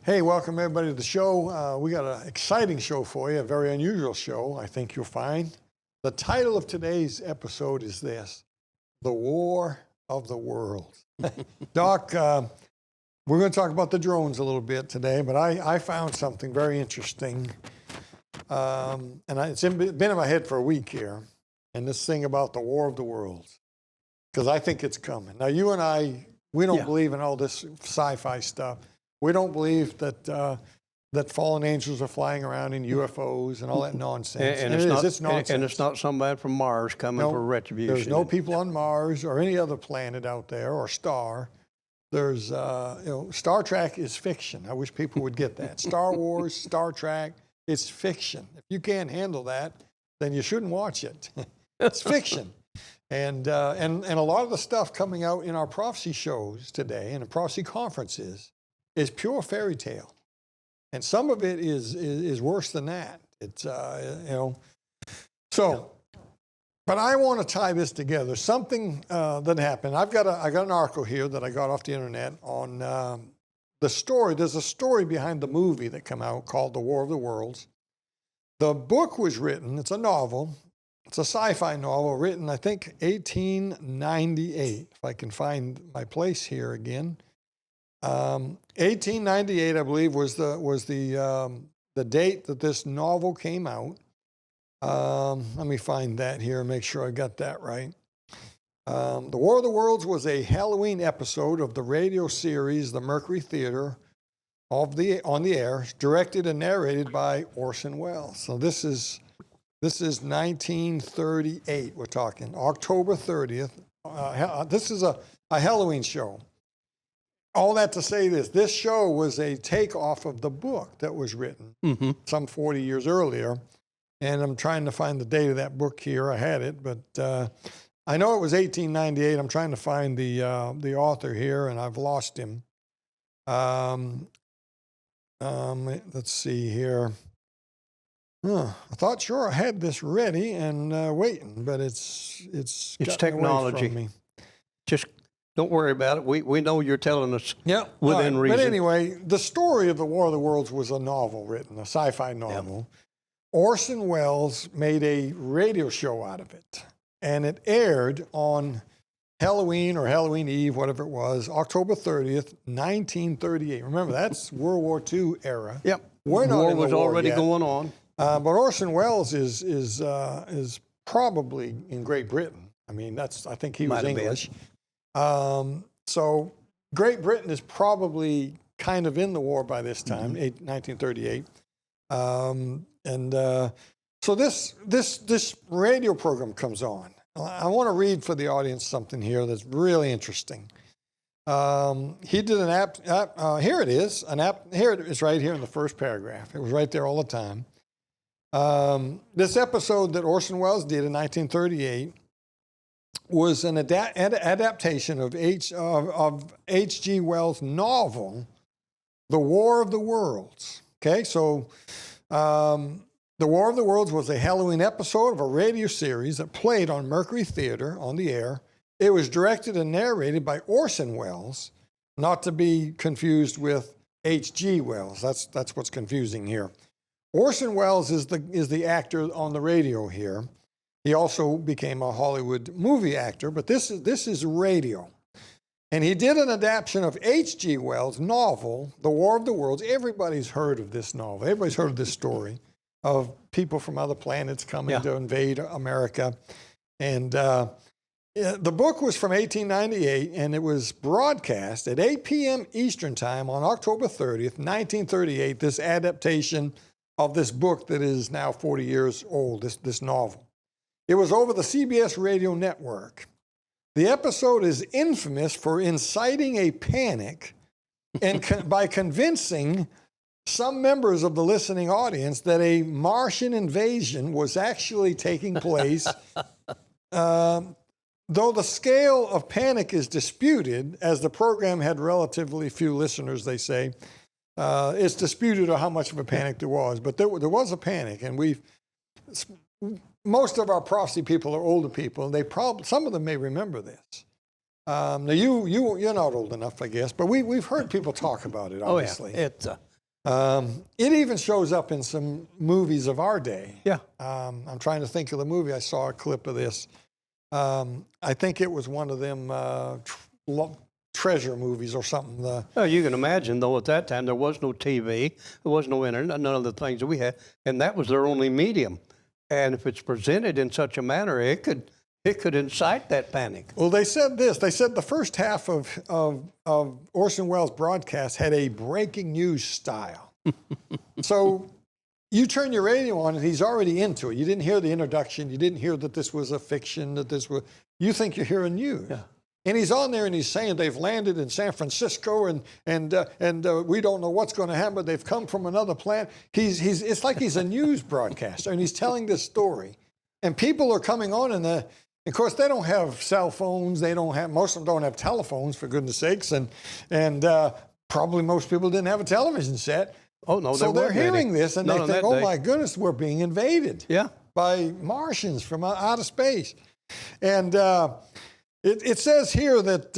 Hey, welcome everybody to the show. We got an exciting show for you, a very unusual show, I think you'll find. The title of today's episode is this, The War of the Worlds. Doc, we're going to talk about the drones a little bit today, but I found something very interesting. It's been in my head for a week here, and this thing about the War of the Worlds, because I think it's coming. Now, you and I, we don't believe in all this sci-fi stuff. We don't believe that fallen angels are flying around in UFOs and all that nonsense. And it's nonsense. And it's not somebody from Mars coming for retribution. There's no people on Mars or any other planet out there or star. There's, Star Trek is fiction. I wish people would get that. Star Wars, Star Trek, it's fiction. If you can't handle that, then you shouldn't watch it. It's fiction. And a lot of the stuff coming out in our prophecy shows today and the prophecy conferences is pure fairy tale. And some of it is worse than that. It's, but I want to tie this together. Something that happened. I got an article here that I got off the internet on the story. There's a story behind the movie that came out called The War of the Worlds. The book was written, it's a novel. It's a sci-fi novel written, I think, 1898. If I can find my place here again. 1898, I believe, was the date that this novel came out. Let me find that here and make sure I got that right. The War of the Worlds was a Halloween episode of the radio series The Mercury Theater on the air, directed and narrated by Orson Welles. So this is 1938. We're talking October 30th. This is a Halloween show. All that to say this show was a takeoff of the book that was written some 40 years earlier. And I'm trying to find the date of that book here. I had it, but I know it was 1898. I'm trying to find the author here, and I've lost him. Let's see here. I thought sure I had this ready and waiting, but it's technology. Away from me. Just don't worry about it. We know you're telling us within reason. But anyway, the story of the War of the Worlds was a novel written, a sci-fi novel. Yep. Orson Welles made a radio show out of it, and it aired on Halloween or Halloween Eve, whatever it was, October 30th, 1938. Remember, that's World War II era. Yep. We're not in the war was already yet. going on. But Orson Welles is probably in Great Britain. I mean, I think he was English. So Great Britain is probably kind of in the war by this time, 1938. So this radio program comes on. I want to read for the audience something here that's really interesting. He did an app. Here it is. Here it is, right here in the first paragraph. It was right there all the time. This episode that Orson Welles did in 1938 was an adaptation of H.G. Wells' novel, The War of the Worlds. Okay, so The War of the Worlds was a Halloween episode of a radio series that played on Mercury Theater on the air. It was directed and narrated by Orson Welles, not to be confused with H.G. Wells. That's what's confusing here. Orson Welles is the actor on the radio here. He also became a Hollywood movie actor, but this is radio. And he did an adaptation of H.G. Wells' novel, The War of the Worlds. Everybody's heard of this novel. Everybody's heard of this story of people from other planets coming to invade America. And the book was from 1898, and it was broadcast at 8 p.m. Eastern Time on October 30th, 1938, this adaptation of this book that is now 40 years old, this novel. It was over the CBS radio network. The episode is infamous for inciting a panic and by convincing some members of the listening audience that a Martian invasion was actually taking place. Though the scale of panic is disputed, as the program had relatively few listeners, they say, it's disputed how much of a panic there was. But there was a panic, and most of our prophecy people are older people, and some of them may remember this. Now you're not old enough, I guess, but we've heard people talk about it. Obviously, it's It even shows up in some movies of our day. Yeah. I'm trying to think of the movie. I saw a clip of this. I think it was one of them treasure movies or something. Well, you can imagine, though, at that time, there was no TV, there was no internet, none of the things that we had, and that was their only medium. And if it's presented in such a manner, it could incite that panic. Well, they said this. They said the first half of Orson Welles' broadcast had a breaking news style. So you turn your radio on and he's already into it. You didn't hear the introduction. You didn't hear that this was a fiction, that this was, you think you're hearing news. Yeah. And he's on there and he's saying they've landed in San Francisco and we don't know what's going to happen, but they've come from another planet. It's like he's a news broadcaster and he's telling this story. And people are coming on and of course, they don't have cell phones. Most of them don't have telephones, for goodness sakes. And probably most people didn't have a television set. Oh, no, so they're hearing this and they think, oh, my goodness, we're being invaded by Martians from out of space. And it says here that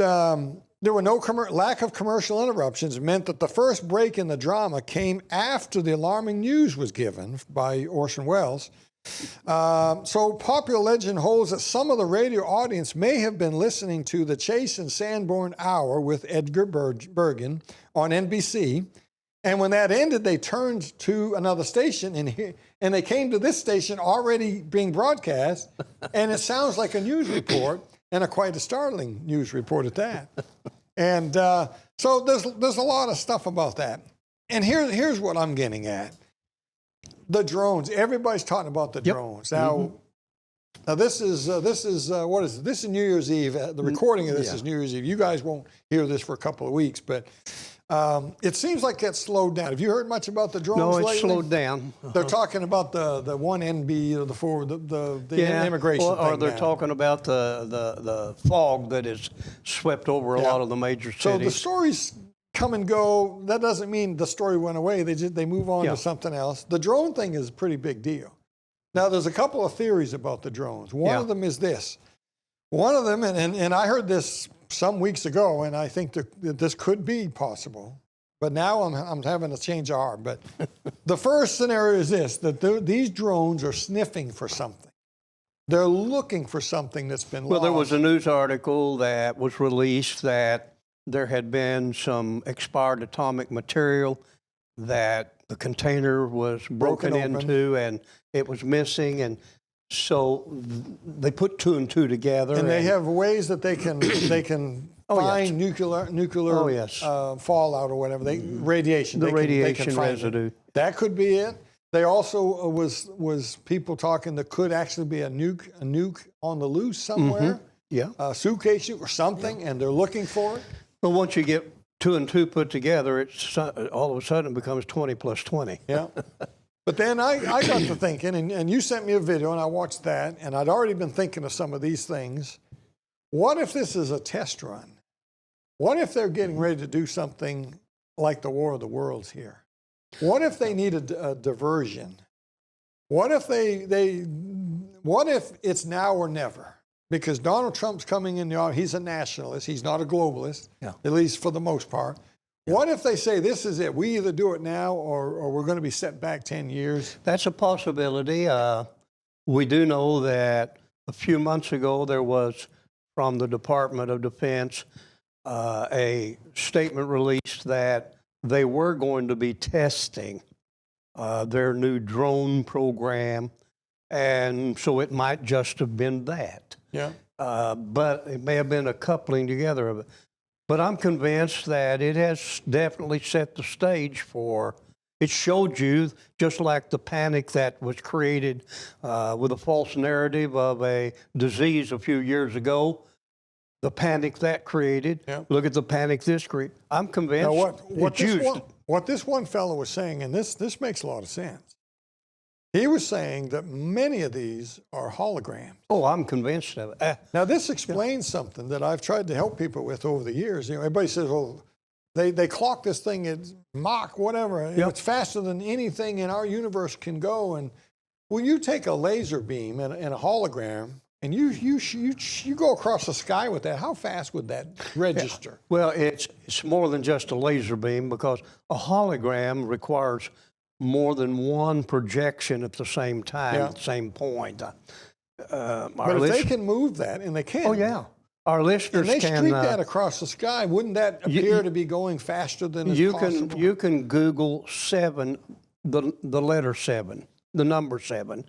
there were no lack of commercial interruptions meant that the first break in the drama came after the alarming news was given by Orson Welles. So popular legend holds that some of the radio audience may have been listening to the Chase and Sanborn Hour with Edgar Bergen on NBC. And when that ended, they turned to another station and they came to this station already being broadcast. And it sounds like a news report, and quite a startling news report at that. And so there's a lot of stuff about that. And here's what I'm getting at. The drones. Everybody's talking about the drones. Now, now this is what is it? This is New Year's Eve. The recording of this is New Year's Eve. You guys won't hear this for a couple of weeks, but it seems like it's slowed down. Have you heard much about the drones lately? No, it's slowed down. They're talking about the 1NB or the immigration thing. Or they're talking about the fog that has swept over a lot of the major cities. So the stories come and go. That doesn't mean the story went away. They move on to something else. The drone thing is a pretty big deal. Now, there's a couple of theories about the drones. One of them is this. One of them, and I heard this some weeks ago, and I think that this could be possible. But now I'm having a change of heart. But the first scenario is this, that these drones are sniffing for something. They're looking for something that's been lost. Well, there was a news article that was released that there had been some expired atomic material that the container was broken into and it was missing. And so they put two and two together. And they have ways that they can find nuclear fallout or whatever. Radiation. The radiation residue. That could be it. They also was people talking there could actually be a nuke on the loose somewhere. A suitcase or something, and they're looking for it. But once you get two and two put together, it's all of a sudden it becomes 20 plus 20. Yeah. But then I got to thinking, and you sent me a video, and I watched that, and I'd already been thinking of some of these things. What if this is a test run? What if they're getting ready to do something like the War of the Worlds here? What if they need a diversion? What if what if it's now or never? Because Donald Trump's coming in he's a nationalist. He's not a globalist, at least for the most part. What if they say this is it? We either do it now or we're going to be set back 10 years? That's a possibility. We do know that a few months ago there was, from the Department of Defense, a statement released that they were going to be testing their new drone program. And so it might just have been that. Yeah. But it may have been a coupling together of it. But I'm convinced that it has definitely set the stage for, it showed you, just like the panic that was created with a false narrative of a disease a few years ago, the panic that created. Look at the panic this created. I'm convinced what this one fellow was saying, and this makes a lot of sense. He was saying that many of these are holograms. Oh, I'm convinced of it. Now, this explains something that I've tried to help people with over the years. Everybody says, well, they clock this thing at Mach, whatever. It's faster than anything in our universe can go. And when you take a laser beam and a hologram and you go across the sky with that, how fast would that register? Well, it's more than just a laser beam because a hologram requires more than one projection at the same time, at the same point. But if they can move that, and they can. Oh, yeah. Our listeners and they can... streak that across the sky, wouldn't that appear to be going faster than is possible? You can Google 7, the letter 7, the number 7,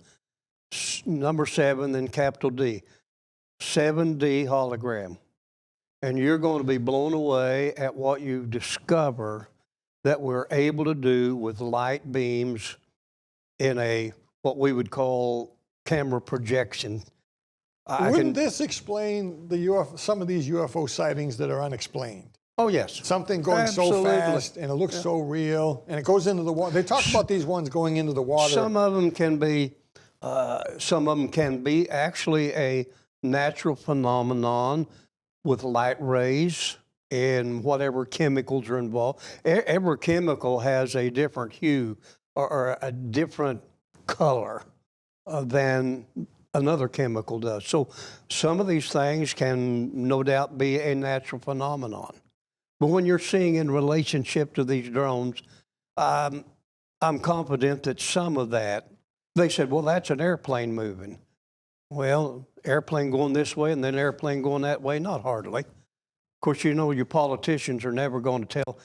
number 7, then capital D, 7D hologram. And you're going to be blown away at what you discover that we're able to do with light beams in a, what we would call camera projection. Wouldn't this explain the some of these UFO sightings that are unexplained? Oh, yes. Something going so fast, and it looks so real, and it goes into the water. They talk about these ones going into the water. Some of them can be actually a natural phenomenon with light rays and whatever chemicals are involved. Every chemical has a different hue or a different color than another chemical does. So some of these things can no doubt be a natural phenomenon. But when you're seeing in relationship to these drones, I'm confident that some of that, they said, well, that's an airplane moving. Well, airplane going this way and then airplane going that way, not hardly. Of course, you know, your politicians are never going to tell,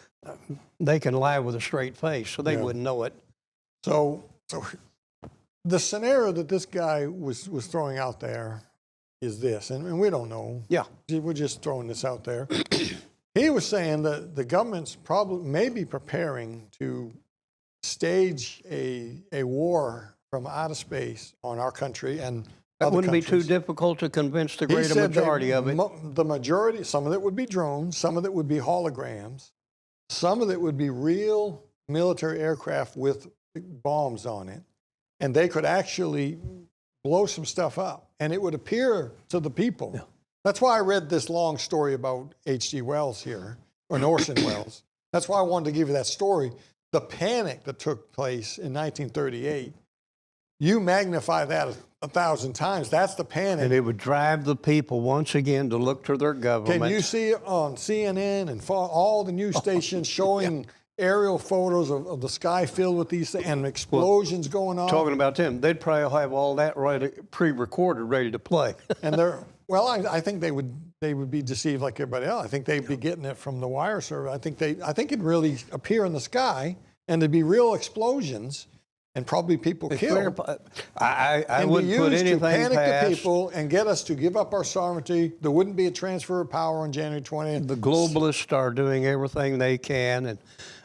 they can lie with a straight face, so they wouldn't know it. So the scenario that this guy was throwing out there is this, and we don't know. Yeah. We're just throwing this out there. He was saying that the government's probably may be preparing to stage a war from outer space on our country and It wouldn't be too difficult to convince the greater majority of it. The majority, some of it would be drones, some of it would be holograms, some of it would be real military aircraft with bombs on it, and they could actually blow some stuff up, and it would appear to the people. Yeah. That's why I read this long story about H.G. Wells here, or Orson Welles. That's why I wanted to give you that story. The panic that took place in 1938, you magnify that 1,000 times. That's the panic. And it would drive the people once again to look to their government. Can you see on CNN and all the news stations showing aerial photos of the sky filled with these things and explosions going on? Talking about them, they'd probably have all that pre-recorded, ready to play. And I think they would be deceived like everybody else. I think they'd be getting it from the wire server. I think it'd really appear in the sky, and there'd be real explosions. And probably people killed. I wouldn't put anything to panic past the people and get us to give up our sovereignty. There wouldn't be a transfer of power on January 20th. The globalists are doing everything they can, and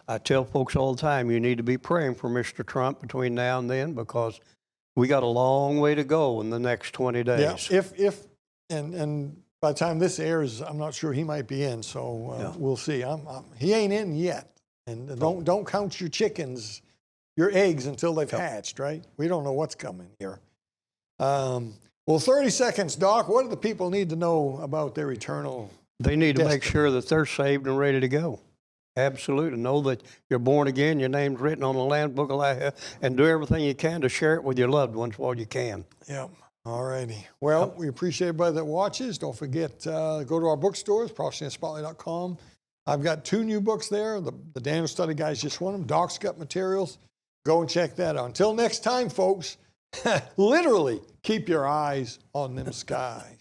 I tell folks all the time, you need to be praying for Mr. Trump between now and then because we got a long way to go in the next 20 days. Yeah, and by the time this airs, I'm not sure he might be in. So we'll see. He ain't in yet, and don't count your chickens. Your eggs until they've hatched, right? We don't know what's coming here. Well, 30 seconds, Doc. What do the people need to know about their eternal They need to destiny? make sure that they're saved and ready to go. Absolutely. Know that you're born again, your name's written on the Lamb's Book of Life, and do everything you can to share it with your loved ones while you can. Yep. All righty. Well, we appreciate everybody that watches. Don't forget, go to our bookstores, prophecyandspotlight.com. I've got 2 new books there. The Daniel Study Guys just won them. Doc's got materials. Go and check that out. Until next time, folks, literally keep your eyes on them skies.